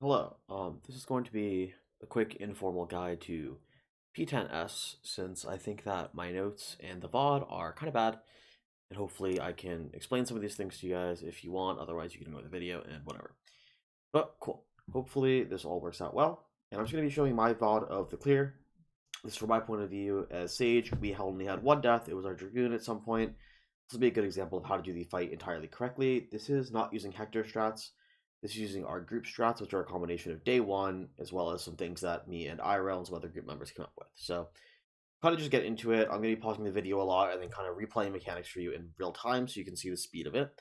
Hello, this is going to be a quick informal guide to P10S since I think that my notes and the VOD are kind of bad, and hopefully I can explain some of these things to you guys if you want, otherwise you can ignore the video and whatever. But cool, hopefully this all works out well, and I'm just going to be showing my VOD of the clear. This is from my point of view as Sage. We only had one death, it was our Dragoon at some point. This will be a good example of how to do the fight entirely correctly. This is not using Hector strats. This is using our group strats, which are a combination of day one, as well as some things that me and IRL and some other group members came up with. So, kind of just get into it. I'm going to be pausing the video a lot and then kind of replaying mechanics for you in real time so you can see the speed of it.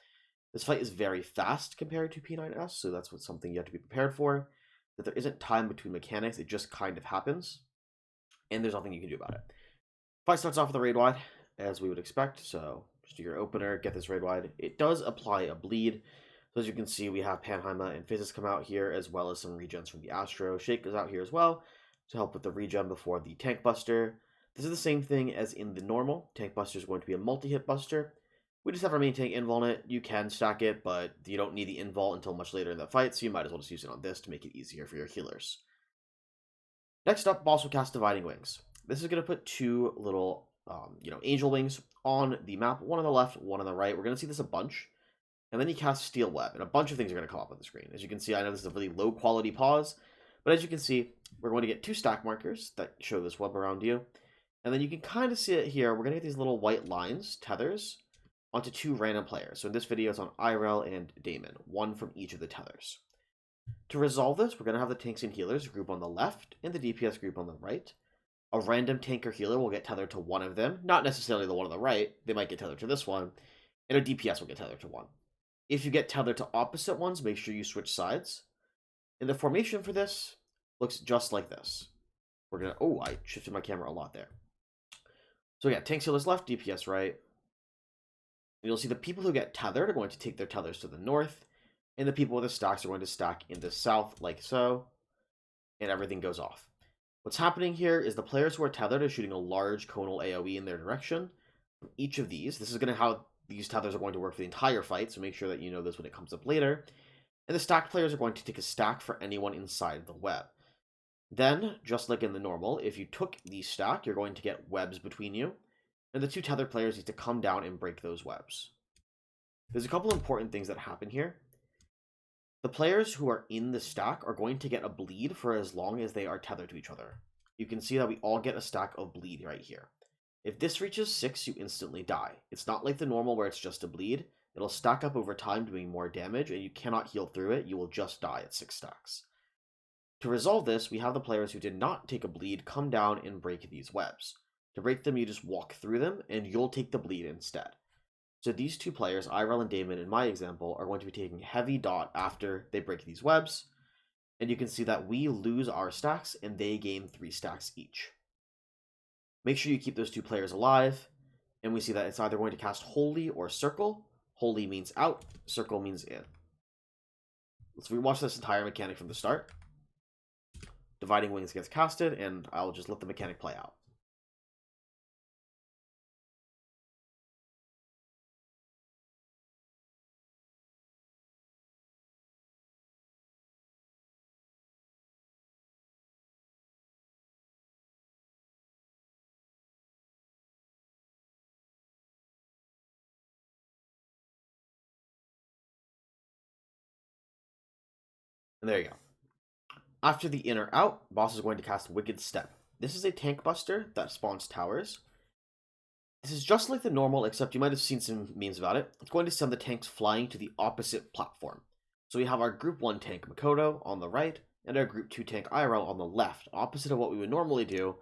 This fight is very fast compared to P9S, so that's something you have to be prepared for. That there isn't time between mechanics, it just kind of happens, and there's nothing you can do about it. Fight starts off with a raid wide, as we would expect, so just do your opener, get this raid wide. It does apply a bleed. So as you can see, we have Panheima and Physis come out here, as well as some regens from the Astro. Shake is out here as well to help with the regen before the Tank Buster. This is the same thing as in the normal. Tank Buster is going to be a multi-hit buster. We just have our main tank invul on it. You can stack it, but you don't need the invul until much later in the fight, so you might as well just use it on this to make it easier for your healers. Next up, boss will cast Dividing Wings. This is going to put two little, angel wings on the map. One on the left, one on the right. We're going to see this a bunch. And then you cast Steel Web, and a bunch of things are going to come up on the screen. As you can see, I know this is a really low quality pause, but as you can see, we're going to get two stack markers that show this web around you. And then you can kind of see it here. We're going to get these little white lines, tethers, onto two random players. So in this video, it's on IRL and Damon, one from each of the tethers. To resolve this, we're going to have the tanks and healers group on the left and the DPS group on the right. A random tank or healer will get tethered to one of them, not necessarily the one on the right. They might get tethered to this one, and a DPS will get tethered to one. If you get tethered to opposite ones, make sure you switch sides. And the formation for this looks just like this. We're going to... Oh, I shifted my camera a lot there. So yeah, tanks healers left, DPS right. And you'll see the people who get tethered are going to take their tethers to the north. And the people with the stacks are going to stack in the south, like so. And everything goes off. What's happening here is the players who are tethered are shooting a large conal AoE in their direction. From each of these, this is going to how these tethers are going to work for the entire fight, so make sure that you know this when it comes up later. And the stacked players are going to take a stack for anyone inside the web. Then, just like in the normal, if you took the stack, you're going to get webs between you, and the two tethered players need to come down and break those webs. There's a couple important things that happen here. The players who are in the stack are going to get a bleed for as long as they are tethered to each other. You can see that we all get a stack of bleed right here. If this reaches 6, you instantly die. It's not like the normal where it's just a bleed. It'll stack up over time doing more damage, and you cannot heal through it. You will just die at 6 stacks. To resolve this, we have the players who did not take a bleed come down and break these webs. To break them, you just walk through them, and you'll take the bleed instead. So these two players, IRL and Damon, in my example, are going to be taking heavy dot after they break these webs. And you can see that we lose our stacks, and they gain 3 stacks each. Make sure you keep those two players alive, and we see that it's either going to cast Holy or Circle. Holy means out, Circle means in. Let's rewatch this entire mechanic from the start. Dividing Wings gets casted, and I'll just let the mechanic play out. And there you go. After the in or out, boss is going to cast Wicked Step. This is a tank buster that spawns towers. This is just like the normal, except you might have seen some memes about it. It's going to send the tanks flying to the opposite platform. So we have our Group 1 tank Makoto on the right, and our Group 2 tank IRL on the left, opposite of what we would normally do.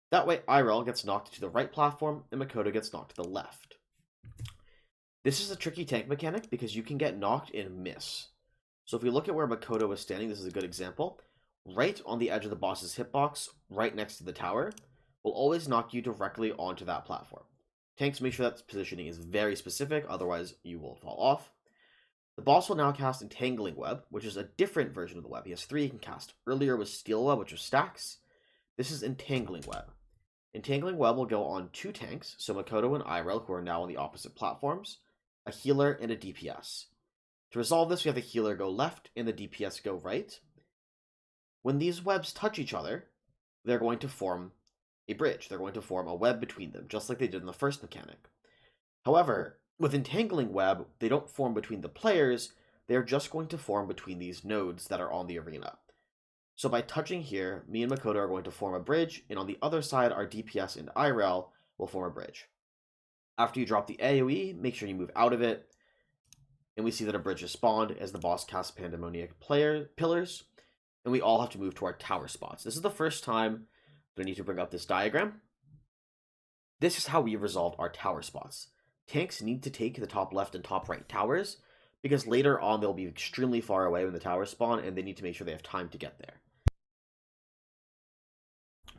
That way IRL gets knocked to the right platform, and Makoto gets knocked to the left. This is a tricky tank mechanic because you can get knocked and miss. So if we look at where Makoto is standing, this is a good example. Right on the edge of the boss's hitbox, right next to the tower, will always knock you directly onto that platform. Tanks, make sure that positioning is very specific, otherwise you will fall off. The boss will now cast Entangling Web, which is a different version of the web. He has 3 he can cast. Earlier was Steel Web, which was stacks. This is Entangling Web. Entangling Web will go on 2 tanks, so Makoto and IRL, who are now on the opposite platforms, a healer, and a DPS. To resolve this, we have the healer go left and the DPS go right. When these webs touch each other, they're going to form a bridge. They're going to form a web between them, just like they did in the first mechanic. However, with entangling web, they don't form between the players, they're just going to form between these nodes that are on the arena. So by touching here, me and Makoto are going to form a bridge, and on the other side, our DPS and IRL will form a bridge. After you drop the AoE, make sure you move out of it, and we see that a bridge is spawned as the boss casts Pandemoniac pillars, and we all have to move to our tower spots. This is the first time that I need to bring up this diagram. This is how we resolved our tower spots. Tanks need to take the top left and top right towers, because later on they'll be extremely far away when the towers spawn, and they need to make sure they have time to get there.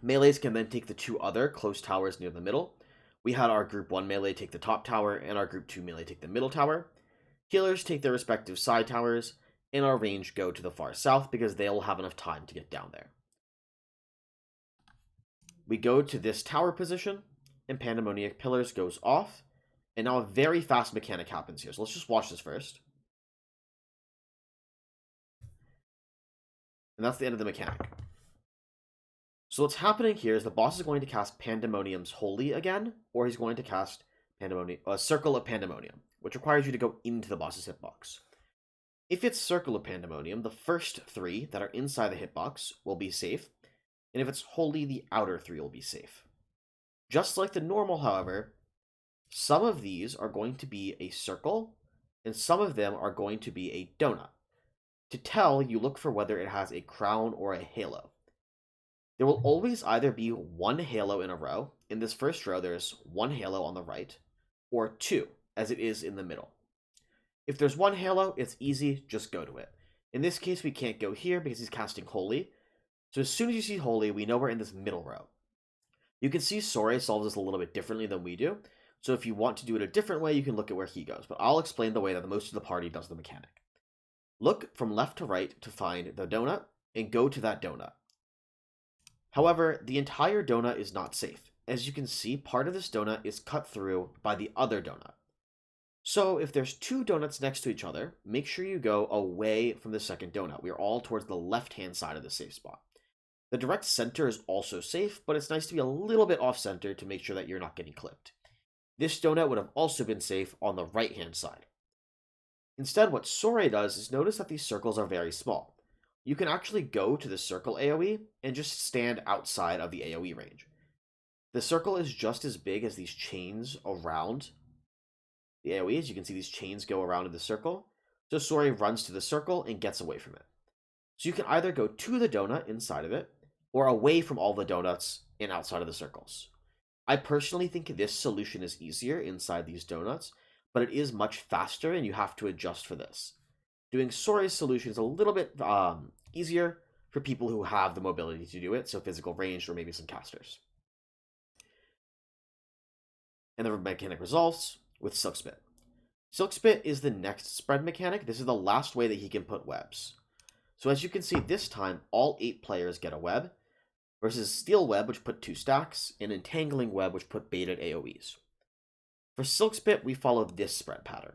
Melees can then take the two other close towers near the middle. We had our group 1 melee take the top tower, and our group 2 melee take the middle tower. Healers take their respective side towers, and our range go to the far south because they'll have enough time to get down there. We go to this tower position, and Pandemoniac Pillars goes off, and now a very fast mechanic happens here. So let's just watch this first. And that's the end of the mechanic. So what's happening here is the boss is going to cast Pandemonium's Holy again, or he's going to cast a Circle of Pandemonium, which requires you to go into the boss's hitbox. If it's Circle of Pandemonium, the first 3 that are inside the hitbox will be safe, and if it's Holy, the outer 3 will be safe. Just like the normal, however, some of these are going to be a circle, and some of them are going to be a donut. To tell, you look for whether it has a crown or a halo. There will always either be 1 halo in a row. In this first row, there's 1 halo on the right, or 2, as it is in the middle. If there's 1 halo, it's easy, just go to it. In this case, we can't go here because he's casting Holy. So as soon as you see Holy, we know we're in this middle row. You can see Sore solves this a little bit differently than we do. So if you want to do it a different way, you can look at where he goes. But I'll explain the way that most of the party does the mechanic. Look from left to right to find the donut, and go to that donut. However, the entire donut is not safe. As you can see, part of this donut is cut through by the other donut. So if there's 2 donuts next to each other, make sure you go away from the second donut. We are all towards the left-hand side of the safe spot. The direct center is also safe, but it's nice to be a little bit off-center to make sure that you're not getting clipped. This donut would have also been safe on the right-hand side. Instead, what Sore does is notice that these circles are very small. You can actually go to the circle AoE and just stand outside of the AoE range. The circle is just as big as these chains around the AoE. As you can see, these chains go around in the circle. So Sore runs to the circle and gets away from it. So you can either go to the donut inside of it, or away from all the donuts and outside of the circles. I personally think this solution is easier inside these donuts, but it is much faster and you have to adjust for this. Doing Sore's solution is a little bit easier for people who have the mobility to do it, so physical range or maybe some casters. And the mechanic resolves with Silk Spit. Silk Spit is the next spread mechanic. This is the last way that he can put webs. So as you can see, this time all 8 players get a web, versus Steel Web, which put 2 stacks, and Entangling Web, which put baited AoEs. For Silk Spit, we follow this spread pattern.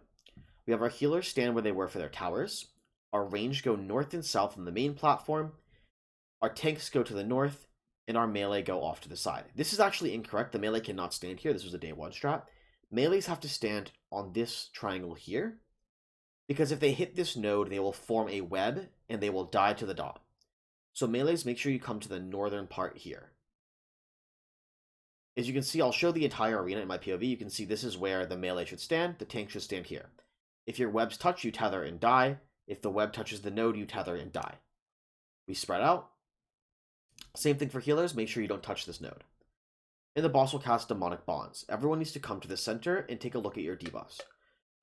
We have our healers stand where they were for their towers, our range go north and south on the main platform, our tanks go to the north, and our melee go off to the side. This is actually incorrect. The melee cannot stand here. This was a day 1 strat. Melees have to stand on this triangle here, because if they hit this node, they will form a web, and they will die to the dot. So melees, make sure you come to the northern part here. As you can see, I'll show the entire arena in my POV. You can see this is where the melee should stand. The tank should stand here. If your webs touch, you tether and die. If the web touches the node, you tether and die. We spread out. Same thing for healers. Make sure you don't touch this node. And the boss will cast Demonic Bonds. Everyone needs to come to the center and take a look at your debuffs.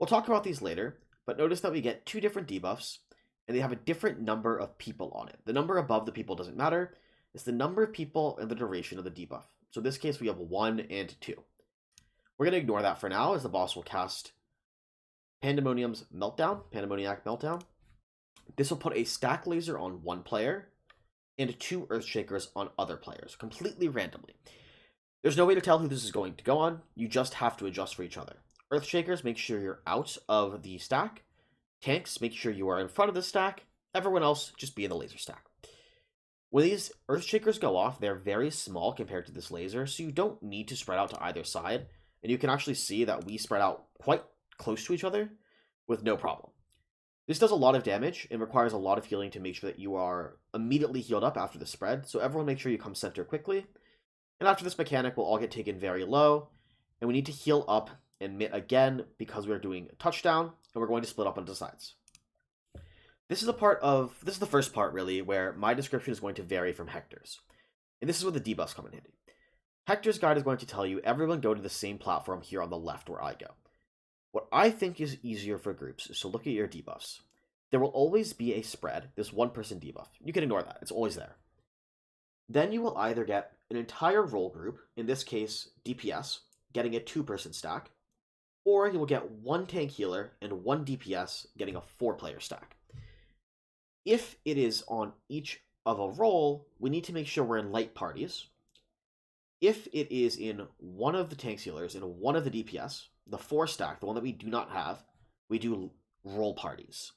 We'll talk about these later, but notice that we get 2 different debuffs, and they have a different number of people on it. The number above the people doesn't matter. It's the number of people and the duration of the debuff. So in this case, we have 1 and 2. We're going to ignore that for now, as the boss will cast Pandemoniac Meltdown. This will put a stack laser on 1 player and 2 Earthshakers on other players, completely randomly. There's no way to tell who this is going to go on. You just have to adjust for each other. Earthshakers, make sure you're out of the stack. Tanks, make sure you are in front of the stack. Everyone else, just be in the laser stack. When these Earthshakers go off, they're very small compared to this laser, so you don't need to spread out to either side, and you can actually see that we spread out quite close to each other with no problem. This does a lot of damage and requires a lot of healing to make sure that you are immediately healed up after the spread, so everyone make sure you come center quickly. And after this mechanic, we'll all get taken very low, and we need to heal up and mid again because we're doing a touchdown, and we're going to split up onto sides. This is the first part really, where my description is going to vary from Hector's. And this is where the debuffs come in handy. Hector's guide is going to tell you everyone go to the same platform here on the left where I go. What I think is easier for groups is to look at your debuffs. There will always be a spread, this one person debuff. You can ignore that, it's always there. Then you will either get an entire role group, in this case DPS, getting a 2-person stack, or you will get one tank healer and one DPS getting a 4-player stack. If it is on each of a role, we need to make sure we're in light parties. If it is in one of the tank healers and one of the DPS, the 4 stack, the one that we do not have, we do role parties.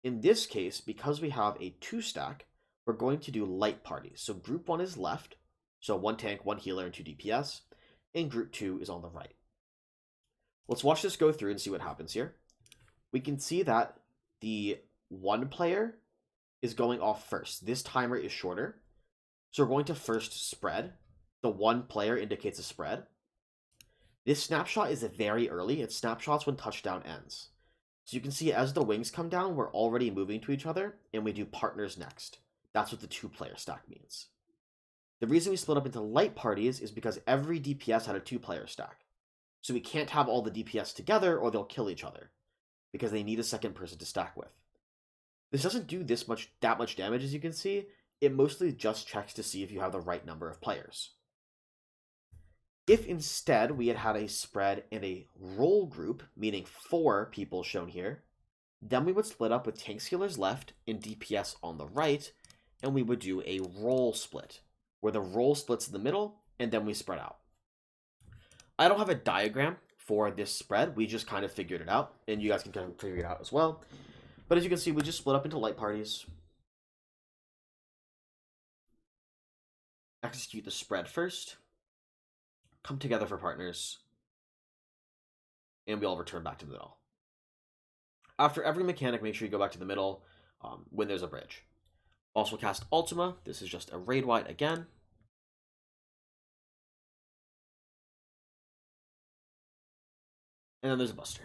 In this case, because we have a 2 stack, we're going to do light parties. So group 1 is left, so 1 tank, 1 healer, and 2 DPS, and group 2 is on the right. Let's watch this go through and see what happens here. We can see that the 1 player is going off first. This timer is shorter, so we're going to first spread. The 1 player indicates a spread. This snapshot is very early. It snapshots when touchdown ends. So you can see as the wings come down, we're already moving to each other, and we do partners next. That's what the 2-player stack means. The reason we split up into light parties is because every DPS had a 2-player stack. So we can't have all the DPS together or they'll kill each other, because they need a second person to stack with. This doesn't do that much damage, as you can see. It mostly just checks to see if you have the right number of players. If instead we had a spread and a role group, meaning 4 people shown here, then we would split up with tanks healers left and DPS on the right, and we would do a role split, where the role splits in the middle, and then we spread out. I don't have a diagram for this spread, we just kind of figured it out, and you guys can kind of figure it out as well. But as you can see, we just split up into light parties. Execute the spread first. Come together for partners. And we all return back to the middle. After every mechanic, make sure you go back to the middle when there's a bridge. Also cast Ultima. This is just a raid white again. And then there's a Buster.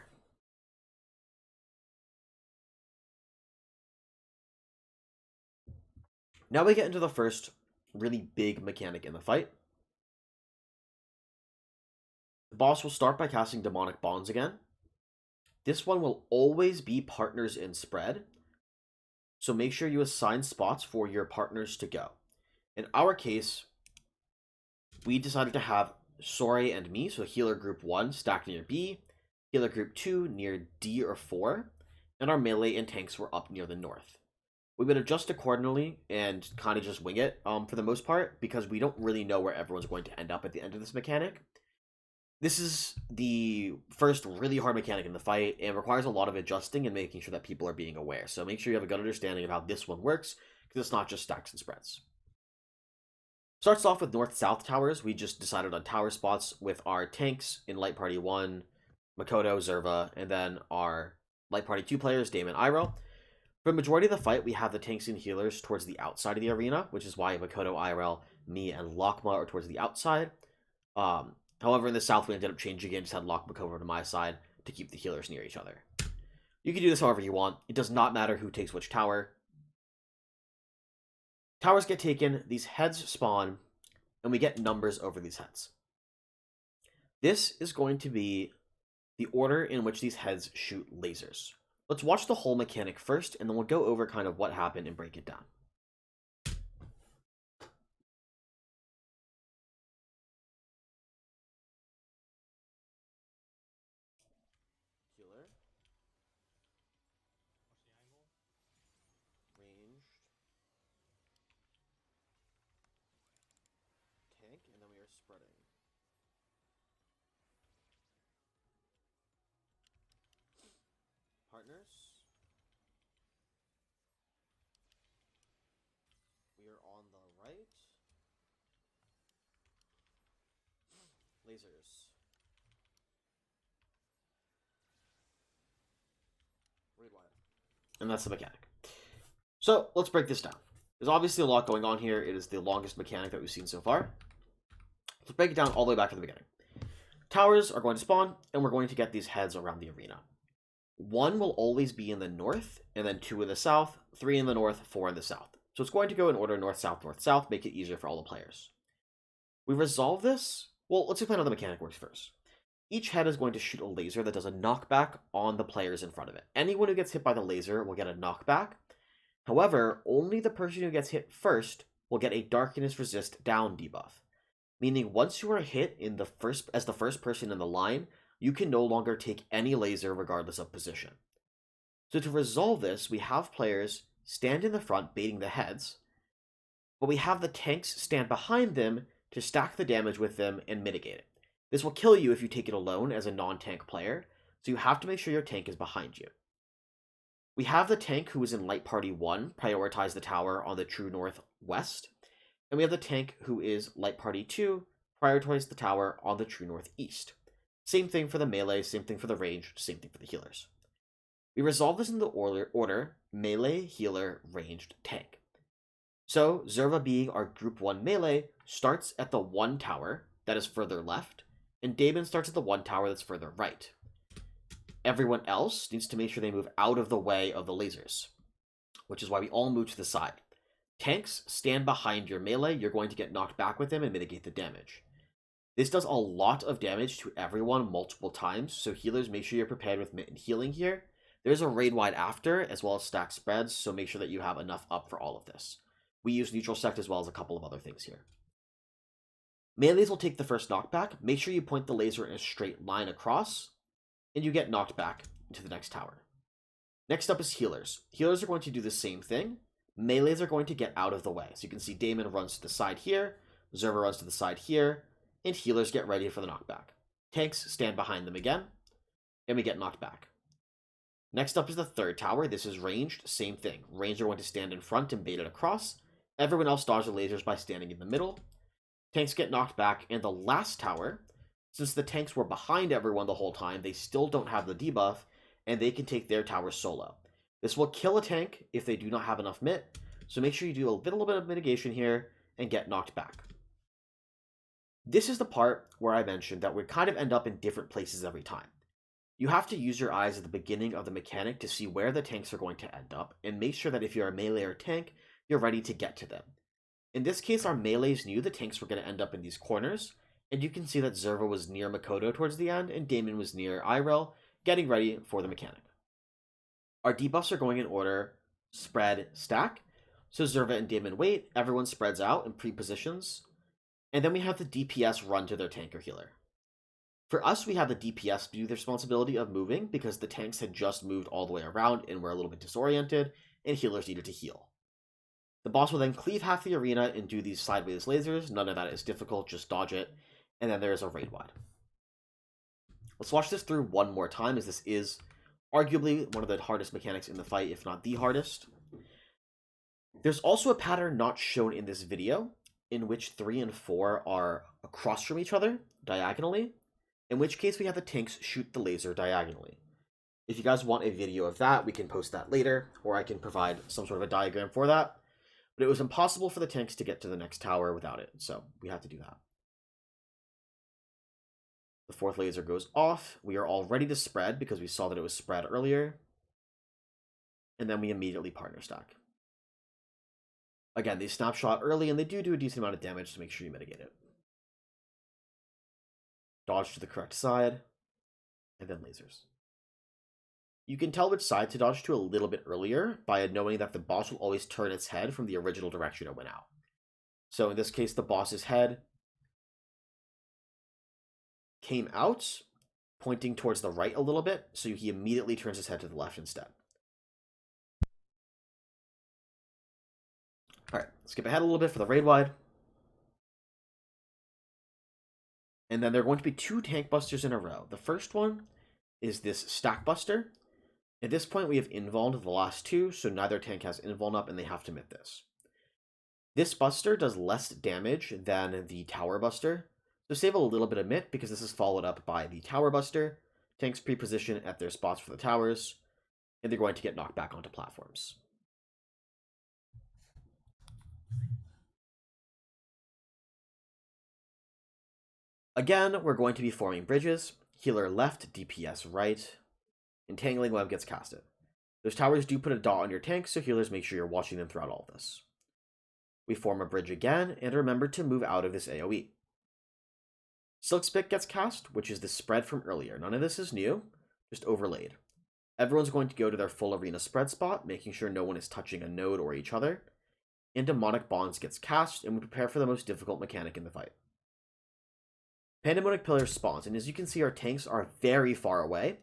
Now we get into the first really big mechanic in the fight. The boss will start by casting Demonic Bonds again. This one will always be partners in spread, so make sure you assign spots for your partners to go. In our case, we decided to have Sore and me, so healer group 1 stacked near B, healer group 2 near D or 4, and our melee and tanks were up near the north. We would adjust accordingly and kind of just wing it for the most part, because we don't really know where everyone's going to end up at the end of this mechanic. This is the first really hard mechanic in the fight, and requires a lot of adjusting and making sure that people are being aware. So make sure you have a good understanding of how this one works, because it's not just stacks and spreads. Starts off with north-south towers. We just decided on tower spots with our tanks in Light Party 1, Makoto, Zerva, and then our Light Party 2 players, Dame and Iroh. For the majority of the fight, we have the tanks and healers towards the outside of the arena, which is why Makoto, Iroh, me, and Lakma are towards the outside. However, in the south, we ended up changing it and just had Lakma over to my side to keep the healers near each other. You can do this however you want. It does not matter who takes which tower. Towers get taken, these heads spawn, and we get numbers over these heads. This is going to be the order in which these heads shoot lasers. Let's watch the whole mechanic first, and then we'll go over kind of what happened and break it down. Healer. Ranged. Tank, and then we are spreading. Partners. We are lasers. And that's the mechanic. So let's break this down. There's obviously a lot going on here. It is the longest mechanic that we've seen so far. Let's break it down all the way back to the beginning. Towers are going to spawn, and we're going to get these heads around the arena. 1 will always be in the north, and then 2 in the south, 3 in the north, 4 in the south. So it's going to go in order north, south, make it easier for all the players. We resolve this. Well, let's explain how the mechanic works first. Each head is going to shoot a laser that does a knockback on the players in front of it. Anyone who gets hit by the laser will get a knockback. However, only the person who gets hit first will get a darkness resist down debuff. Meaning once you are hit as the first person in the line, you can no longer take any laser regardless of position. So to resolve this, we have players stand in the front baiting the heads, but we have the tanks stand behind them to stack the damage with them and mitigate it. This will kill you if you take it alone as a non-tank player, so you have to make sure your tank is behind you. We have the tank who is in Light Party 1 prioritize the tower on the true northwest, and we have the tank who is Light Party 2 prioritize the tower on the true northeast. Same thing for the melee, same thing for the ranged, same thing for the healers. We resolve this in the order melee, healer, ranged, tank. So Zerva, being our group 1 melee, starts at the 1 tower that is further left, and Damon starts at the 1 tower that's further right. Everyone else needs to make sure they move out of the way of the lasers, which is why we all move to the side. Tanks stand behind your melee, you're going to get knocked back with them and mitigate the damage. This does a lot of damage to everyone multiple times, so healers, make sure you're prepared with mitten healing here. There's a raid wide after, as well as stack spreads, so make sure that you have enough up for all of this. We use neutral sect as well as a couple of other things here. Melees will take the first knockback. Make sure you point the laser in a straight line across, and you get knocked back to the next tower. Next up is healers. Healers are going to do the same thing. Melees are going to get out of the way. So you can see Damon runs to the side here, Zerva runs to the side here, and healers get ready for the knockback. Tanks stand behind them again, and we get knocked back. Next up is the third tower. This is ranged, same thing. Ranged are going to stand in front and bait it across. Everyone else dodges the lasers by standing in the middle. Tanks get knocked back, and the last tower, since the tanks were behind everyone the whole time, they still don't have the debuff, and they can take their tower solo. This will kill a tank if they do not have enough mit, so make sure you do a little bit of mitigation here and get knocked back. This is the part where I mentioned that we kind of end up in different places every time. You have to use your eyes at the beginning of the mechanic to see where the tanks are going to end up, and make sure that if you're a melee or tank, you're ready to get to them. In this case, our melees knew the tanks were going to end up in these corners, and you can see that Zerva was near Makoto towards the end, and Damon was near Irel, getting ready for the mechanic. Our debuffs are going in order spread, stack. So Zerva and Damon wait, everyone spreads out in pre-positions, and then we have the DPS run to their tank or healer. For us, we have the DPS do the responsibility of moving because the tanks had just moved all the way around and were a little bit disoriented, and healers needed to heal. The boss will then cleave half the arena and do these sideways lasers. None of that is difficult, just dodge it. And then there's a raid wide. Let's watch this through one more time, as this is arguably one of the hardest mechanics in the fight, if not the hardest. There's also a pattern not shown in this video, in which 3 and 4 are across from each other, diagonally, in which case we have the tanks shoot the laser diagonally. If you guys want a video of that, we can post that later, or I can provide some sort of a diagram for that. But it was impossible for the tanks to get to the next tower without it, so we have to do that. The 4th laser goes off. We are all ready to spread because we saw that it was spread earlier. And then we immediately partner stack. Again, they snapshot early, and they do a decent amount of damage to make sure you mitigate it. Dodge to the correct side, and then lasers. You can tell which side to dodge to a little bit earlier by knowing that the boss will always turn its head from the original direction it went out. So in this case, the boss's head came out, pointing towards the right a little bit, so he immediately turns his head to the left instead. Alright, skip ahead a little bit for the raid wide. And then there are going to be 2 tank busters in a row. The first one is this stack buster. At this point, we have invulned the last 2, so neither tank has invuln up, and they have to mit this. This buster does less damage than the tower buster, So save a little bit of MIT because this is followed up by the Tower Buster. Tanks pre-position at their spots for the towers, and they're going to get knocked back onto platforms. Again, we're going to be forming bridges. Healer left, DPS right. Entangling web gets casted. Those towers do put a dot on your tank, so healers make sure you're watching them throughout all of this. We form a bridge again, and remember to move out of this AoE. Silk Spit gets cast, which is the spread from earlier. None of this is new, just overlaid. Everyone's going to go to their full arena spread spot, making sure no one is touching a node or each other. And Demonic Bonds gets cast, and we prepare for the most difficult mechanic in the fight. Pandemonic Pillar spawns, and as you can see, our tanks are very far away.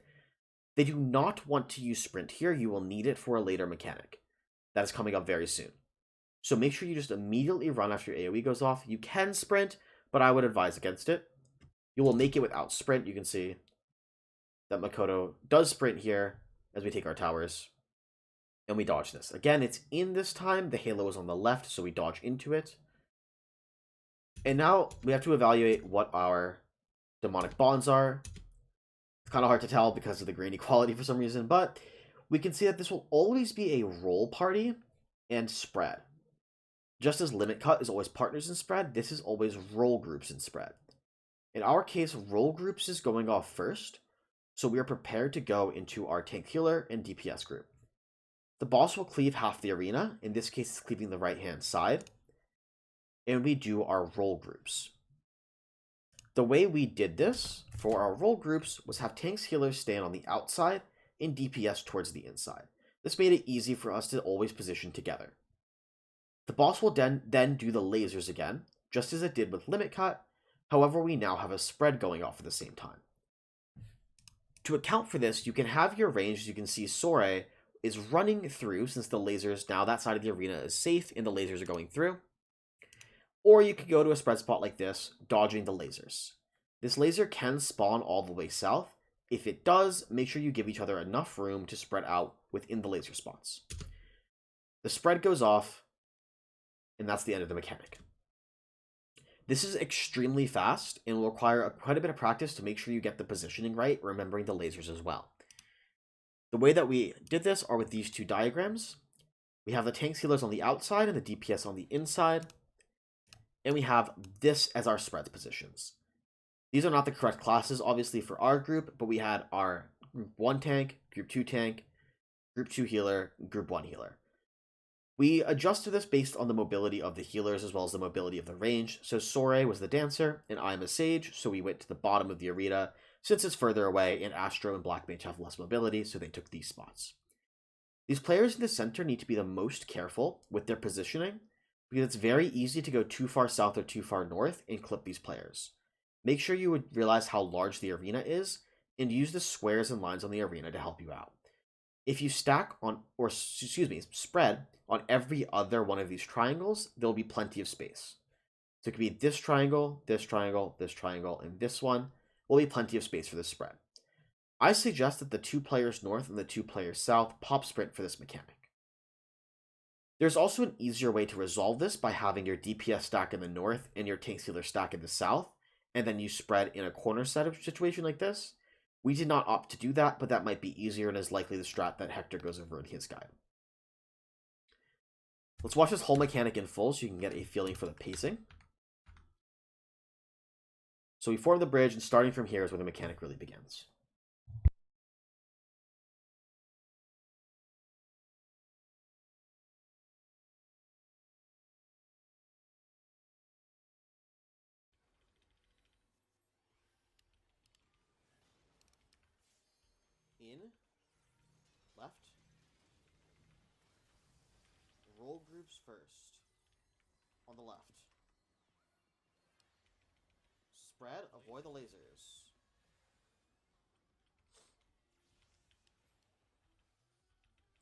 They do not want to use Sprint here. You will need it for a later mechanic. That is coming up very soon. So make sure you just immediately run after your AoE goes off. You can Sprint, but I would advise against it. You will make it without Sprint. You can see that Makoto does Sprint here as we take our towers. And we dodge this. Again, it's in this time. The Halo is on the left, so we dodge into it. And now we have to evaluate what our Demonic Bonds are. It's kind of hard to tell because of the grainy quality for some reason, but we can see that this will always be a roll party and spread. Just as Limit Cut is always partners in spread, this is always roll groups in spread. In our case, roll groups is going off first, so we are prepared to go into our tank healer and DPS group. The boss will cleave half the arena, in this case it's cleaving the right hand side, and we do our roll groups. The way we did this for our roll groups was have tanks healers stand on the outside and DPS towards the inside. This made it easy for us to always position together. The boss will then do the lasers again, just as it did with Limit Cut. However, we now have a spread going off at the same time. To account for this, you can have your range. As you can see, Sore is running through since the lasers, now that side of the arena is safe and the lasers are going through. Or you could go to a spread spot like this, dodging the lasers. This laser can spawn all the way south. If it does, make sure you give each other enough room to spread out within the laser spots. The spread goes off, and that's the end of the mechanic. This is extremely fast and will require quite a bit of practice to make sure you get the positioning right, remembering the lasers as well. The way that we did this are with these two diagrams. We have the tanks healers on the outside and the DPS on the inside. And we have this as our spreads positions. These are not the correct classes, obviously, for our group, but we had our Group 1 tank, Group 2 tank, Group 2 healer, Group 1 healer. We adjusted this based on the mobility of the healers as well as the mobility of the range. So Sore was the dancer, and I'm a sage, so we went to the bottom of the arena since it's further away, and Astro and Black Mage have less mobility, so they took these spots. These players in the center need to be the most careful with their positioning, because it's very easy to go too far south or too far north and clip these players. Make sure you would realize how large the arena is, and use the squares and lines on the arena to help you out. If you stack on, or spread on every other one of these triangles, there'll be plenty of space. So it could be this triangle, this triangle, this triangle, and this one. Will be plenty of space for this spread. I suggest that the 2 players north and the 2 players south pop sprint for this mechanic. There's also an easier way to resolve this by having your DPS stack in the north and your tank healer stack in the south, and then you spread in a corner setup situation like this. We did not opt to do that, but that might be easier and is likely the strat that Hector goes over in his guide. Let's watch this whole mechanic in full so you can get a feeling for the pacing. So we form the bridge, and starting from here is where the mechanic really begins. In, left, roll groups first, on the left. Spread, avoid the lasers.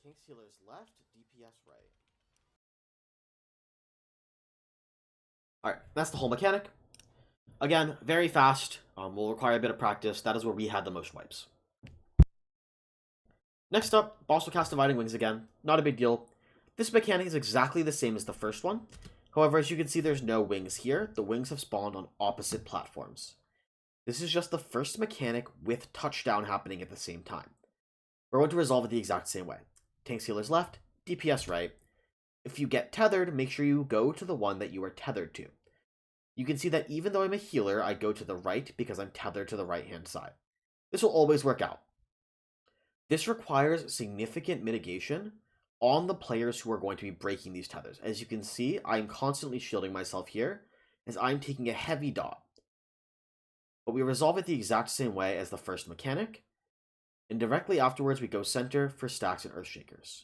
Tanks healers left, DPS right. Alright, that's the whole mechanic. Again, very fast, will require a bit of practice. That is where we had the most wipes. Next up, boss will cast Dividing Wings again. Not a big deal. This mechanic is exactly the same as the first one. However, as you can see, there's no wings here. The wings have spawned on opposite platforms. This is just the first mechanic with touchdown happening at the same time. We're going to resolve it the exact same way. Tanks healers left, DPS right. If you get tethered, make sure you go to the one that you are tethered to. You can see that even though I'm a healer, I go to the right because I'm tethered to the right-hand side. This will always work out. This requires significant mitigation on the players who are going to be breaking these tethers. As you can see, I'm constantly shielding myself here as I'm taking a heavy dot. But we resolve it the exact same way as the first mechanic, and directly afterwards we go center for stacks and earthshakers.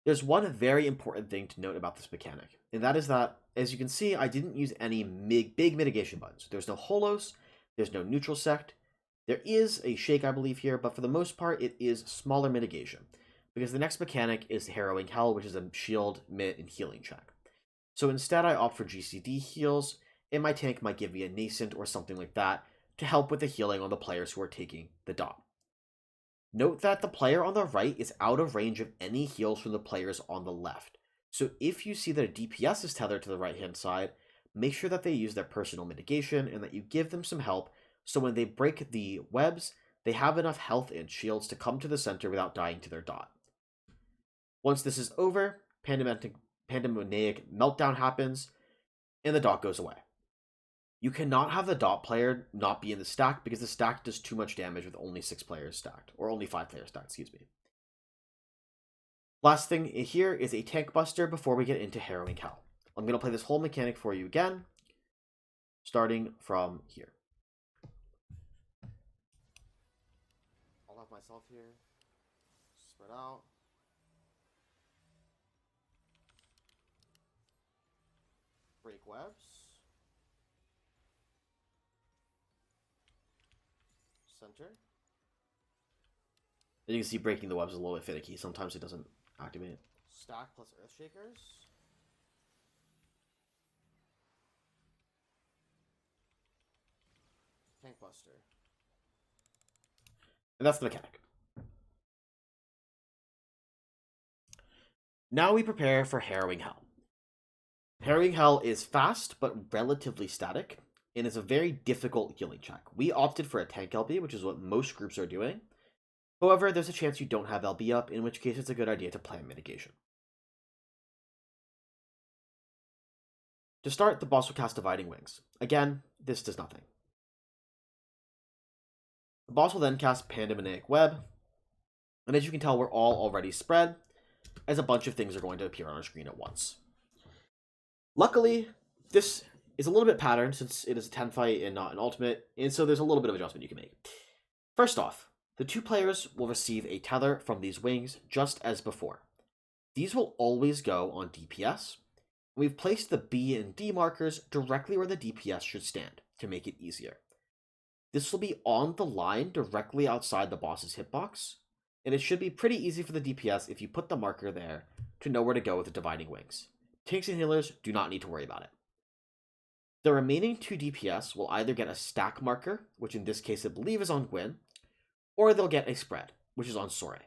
There's one very important thing to note about this mechanic, and that is that, as you can see, I didn't use any big mitigation buttons. There's no holos, there's no neutral sect. There is a shake, I believe, here, but for the most part, it is smaller mitigation, because the next mechanic is Harrowing Hell, which is a shield, mit, and healing check. So instead, I opt for GCD heals, and my tank might give me a Nascent or something like that to help with the healing on the players who are taking the dot. Note that the player on the right is out of range of any heals from the players on the left. So if you see that a DPS is tethered to the right-hand side, make sure that they use their personal mitigation and that you give them some help so when they break the webs, they have enough health and shields to come to the center without dying to their dot. Once this is over, pandemonic meltdown happens, and the dot goes away. You cannot have the dot player not be in the stack because the stack does too much damage with only 6 players stacked, or only 5 players stacked, excuse me. Last thing here is a tank buster before we get into Harrowing Hell. I'm going to play this whole mechanic for you again, starting from here. I'll have myself here, spread out. Break webs. Center. As you can see, breaking the webs is a little bit finicky. Sometimes it doesn't activate. Stack plus Earthshakers. Tank Buster. And that's the mechanic. Now we prepare for Harrowing Hell. Harrowing Hell is fast, but relatively static, and is a very difficult healing check. We opted for a tank LB, which is what most groups are doing. However, there's a chance you don't have LB up, in which case it's a good idea to plan mitigation. To start, the boss will cast Dividing Wings. Again, this does nothing. The boss will then cast Pandemonic Web, and as you can tell, we're all already spread, as a bunch of things are going to appear on our screen at once. Luckily, this is a little bit patterned since it is a 10 fight and not an ultimate, and so there's a little bit of adjustment you can make. First off, the 2 players will receive a tether from these wings just as before. These will always go on DPS. We've placed the B and D markers directly where the DPS should stand to make it easier. This will be on the line directly outside the boss's hitbox, and it should be pretty easy for the DPS if you put the marker there to know where to go with the Dividing Wings. Tanks and healers do not need to worry about it. The remaining 2 DPS will either get a stack marker, which in this case I believe is on Gwyn, or they'll get a spread, which is on Sore.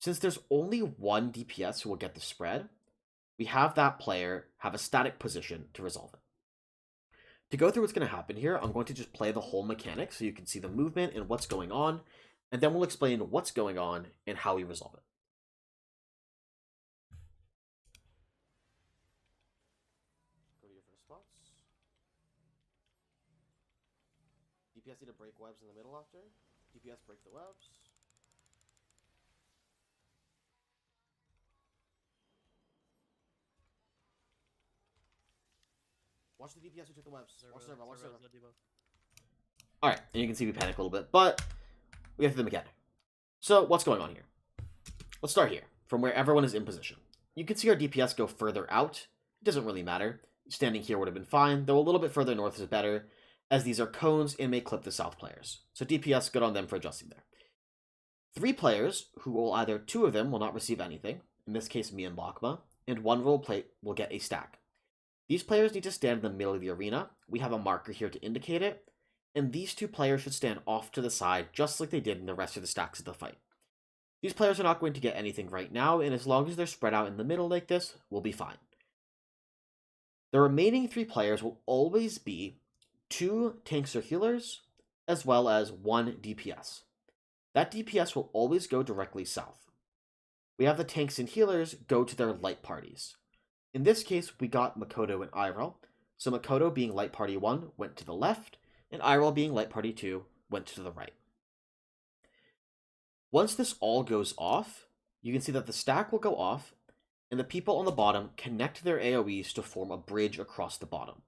Since there's only 1 DPS who will get the spread, we have that player have a static position to resolve it. To go through what's going to happen here, I'm going to just play the whole mechanic so you can see the movement and what's going on, and then we'll explain what's going on and how we resolve it. Go to your first spots. DPS need to break webs in the middle after. DPS break the webs. Watch the DPS who took the webs. Watch server, watch server. Alright, and you can see we panic a little bit, but we get to the mechanic. So, what's going on here? Let's start here, from where everyone is in position. You can see our DPS go further out. It doesn't really matter. Standing here would have been fine, though a little bit further north is better, as these are cones and may clip the south players. So DPS, good on them for adjusting there. 3 players, who will either 2 of them will not receive anything, in this case me and Lakma, and 1 will get a stack. These players need to stand in the middle of the arena. We have a marker here to indicate it, and these 2 players should stand off to the side, just like they did in the rest of the stacks of the fight. These players are not going to get anything right now, and as long as they're spread out in the middle like this, we'll be fine. The remaining 3 players will always be 2 tanks or healers, as well as 1 DPS. That DPS will always go directly south. We have the tanks and healers go to their light parties. In this case, we got Makoto and Iroh, so Makoto being light party 1 went to the left, and Iroh being light party 2 went to the right. Once this all goes off, you can see that the stack will go off, and the people on the bottom connect their AoEs to form a bridge across the bottom.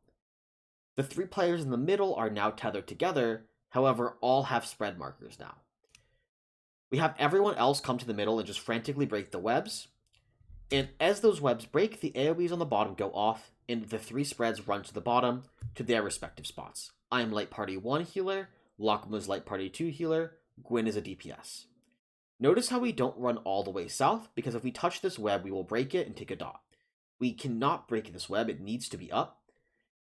The 3 players in the middle are now tethered together, however, all have spread markers now. We have everyone else come to the middle and just frantically break the webs, and as those webs break, the AoEs on the bottom go off, and the 3 spreads run to the bottom to their respective spots. I am light party 1 healer, Lakma is light party 2 healer, Gwyn is a DPS. Notice how we don't run all the way south, because if we touch this web, we will break it and take a dot. We cannot break this web, it needs to be up.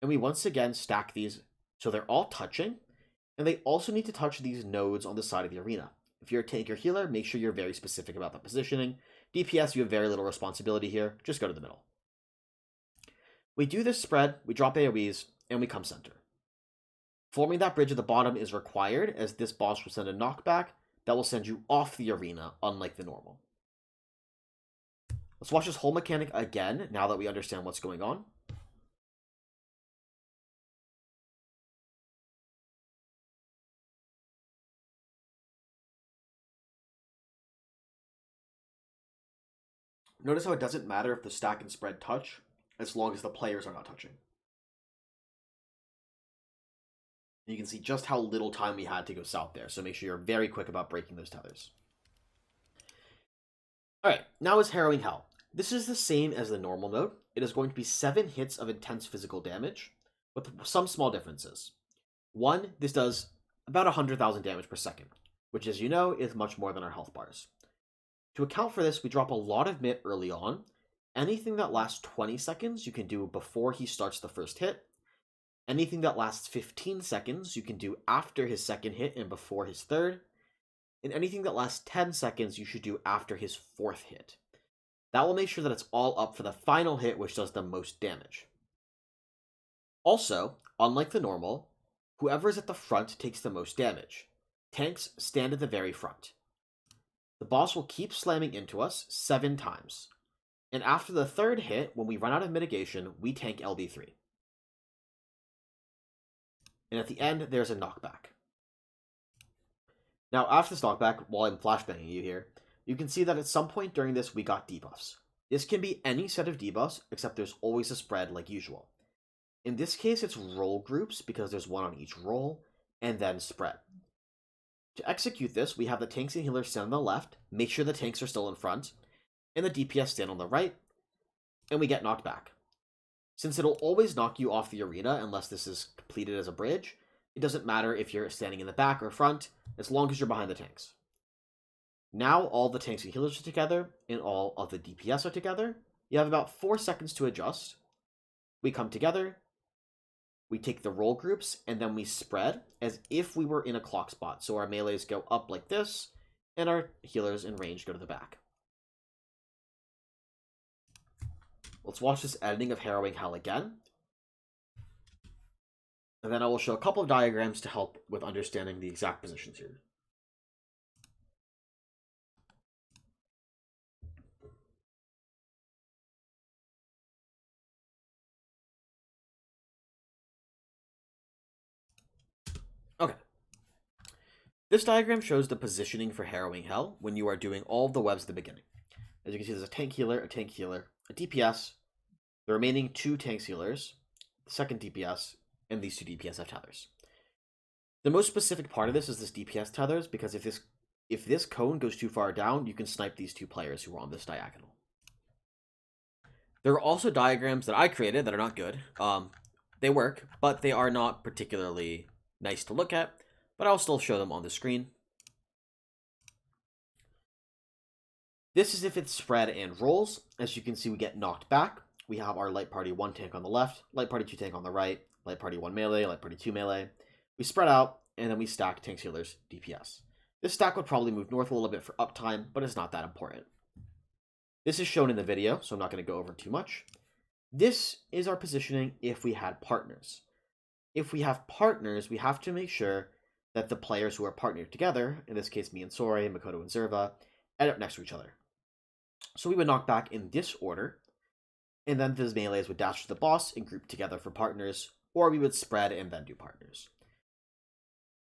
And we once again stack these so they're all touching, and they also need to touch these nodes on the side of the arena. If you're a tank or healer, make sure you're very specific about the positioning. DPS, you have very little responsibility here, just go to the middle. We do this spread, we drop AoEs, and we come center. Forming that bridge at the bottom is required, as this boss will send a knockback that will send you off the arena, unlike the normal. Let's watch this whole mechanic again, now that we understand what's going on. Notice how it doesn't matter if the stack and spread touch, as long as the players are not touching. You can see just how little time we had to go south there, so make sure you're very quick about breaking those tethers. Alright, now is Harrowing Hell. This is the same as the normal mode. It is going to be 7 hits of intense physical damage, with some small differences. 1, this does about 100,000 damage per second, which, as you know, is much more than our health bars. To account for this, we drop a lot of MIT early on. Anything that lasts 20 seconds, you can do before he starts the first hit. Anything that lasts 15 seconds, you can do after his second hit and before his third. And anything that lasts 10 seconds, you should do after his 4th hit. That will make sure that it's all up for the final hit, which does the most damage. Also, unlike the normal, whoever is at the front takes the most damage. Tanks stand at the very front. The boss will keep slamming into us 7 times. And after the 3rd hit, when we run out of mitigation, we tank LB3. And at the end, there's a knockback. Now, after this knockback, while I'm flashbanging you here, you can see that at some point during this, we got debuffs. This can be any set of debuffs, except there's always a spread like usual. In this case, it's roll groups, because there's 1 on each roll, and then spread. To execute this, we have the tanks and healers stand on the left, make sure the tanks are still in front, and the DPS stand on the right, and we get knocked back. Since it'll always knock you off the arena unless this is completed as a bridge, it doesn't matter if you're standing in the back or front, as long as you're behind the tanks. Now all the tanks and healers are together, and all of the DPS are together. You have about 4 seconds to adjust. We come together, we take the roll groups, and then we spread as if we were in a clock spot. So our melees go up like this, and our healers in range go to the back. Let's watch this editing of Harrowing Hell again. And then I will show a couple of diagrams to help with understanding the exact positions here. Okay. This diagram shows the positioning for Harrowing Hell when you are doing all of the webs at the beginning. As you can see, there's a tank healer, a DPS, the remaining 2 tanks healers, the second DPS, and these 2 DPS have tethers. The most specific part of this is this DPS tethers, because if this cone goes too far down, you can snipe these 2 players who are on this diagonal. There are also diagrams that I created that are not good. They work, but they are not particularly nice to look at, but I'll still show them on the screen. This is if it's spread and rolls. As you can see, we get knocked back. We have our light party 1 tank on the left, light party 2 tank on the right, light party 1 melee, light party 2 melee. We spread out, and then we stack tanks, healers, DPS. This stack would probably move north a little bit for uptime, but it's not that important. This is shown in the video, so I'm not going to go over too much. This is our positioning if we had partners. If we have partners, we have to make sure that the players who are partnered together, in this case me and Sori, Makoto and Zerva, end up next to each other. So we would knock back in this order, and then those melees would dash to the boss and group together for partners, or we would spread and then do partners.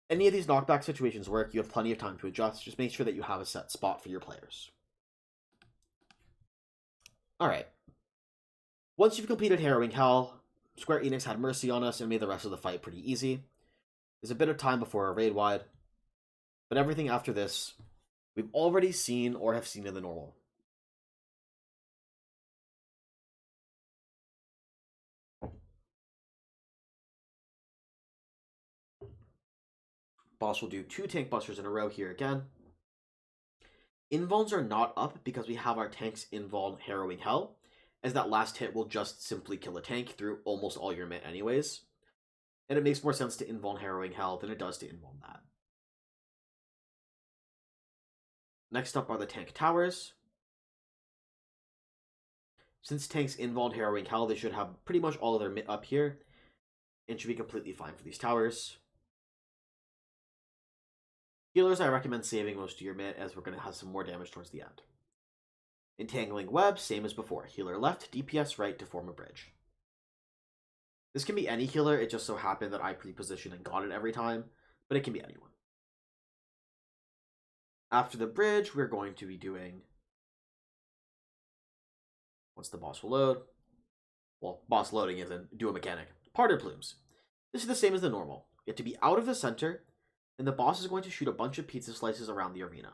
Any of these knockback situations work, you have plenty of time to adjust, just make sure that you have a set spot for your players. Alright. Once you've completed Harrowing Hell, Square Enix had mercy on us and made the rest of the fight pretty easy. There's a bit of time before a raid wide, but everything after this, we've already seen or have seen in the normal. Boss will do 2 tank busters in a row here again. Invulns are not up because we have our tanks invuln Harrowing Hell, as that last hit will just simply kill a tank through almost all your mit anyways. And it makes more sense to invuln Harrowing Hell than it does to invuln that. Next up are the tank towers. Since tanks invuln Harrowing Hell, they should have pretty much all of their mit up here, and should be completely fine for these towers. Healers, I recommend saving most of your mit, as we're going to have some more damage towards the end. Entangling Web, same as before. Healer left, DPS right to form a bridge. This can be any healer, it just so happened that I pre-positioned and got it every time, but it can be anyone. After the bridge, we're going to be doing... Once the boss will load... Well, boss loading isn't. Do a mechanic. Parted Plumes. This is the same as the normal. You have to be out of the center, and the boss is going to shoot a bunch of pizza slices around the arena.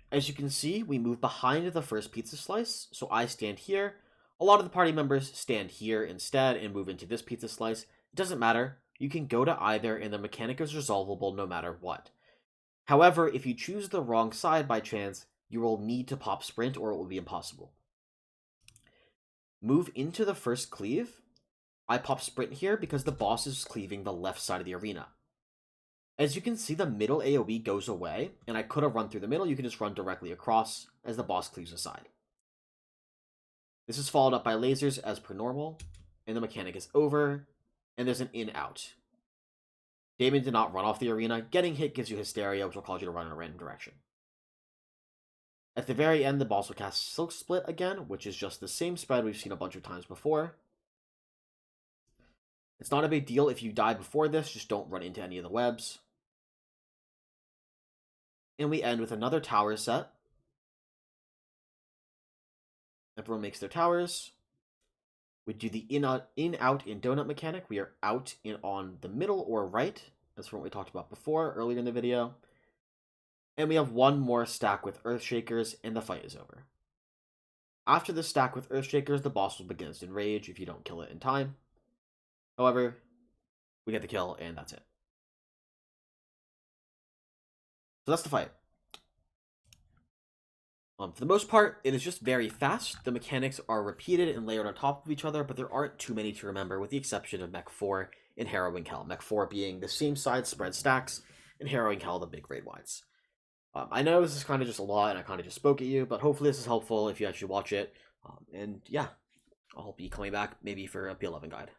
As you can see, we move behind the first pizza slice, so I stand here. A lot of the party members stand here instead and move into this pizza slice. It doesn't matter. You can go to either, and the mechanic is resolvable no matter what. However, if you choose the wrong side by chance, you will need to pop sprint or it will be impossible. Move into the first cleave. I pop sprint here because the boss is cleaving the left side of the arena. As you can see, the middle AoE goes away, and I could have run through the middle. You can just run directly across as the boss cleaves aside. This is followed up by lasers as per normal, and the mechanic is over, and there's an in-out. Damon did not run off the arena. Getting hit gives you Hysteria, which will cause you to run in a random direction. At the very end, the boss will cast Silk Split again, which is just the same spread we've seen a bunch of times before. It's not a big deal if you die before this, just don't run into any of the webs. And we end with another tower set. Everyone makes their towers. We do the in-out, in donut mechanic. We are out on the middle or right. That's from what we talked about before, earlier in the video. And we have one more stack with Earthshakers, and the fight is over. After the stack with Earthshakers, the boss will begin to enrage if you don't kill it in time. However, we get the kill, and that's it. So that's the fight. For the most part, it is just very fast. The mechanics are repeated and layered on top of each other, but there aren't too many to remember, with the exception of Mech 4 and Harrowing Hell. Mech 4 being the same side spread stacks, and Harrowing Hell the big raid wides. I know this is kind of just a lot, and I kind of just spoke at you, but hopefully this is helpful if you actually watch it. And yeah, I'll be coming back maybe for a P11 guide.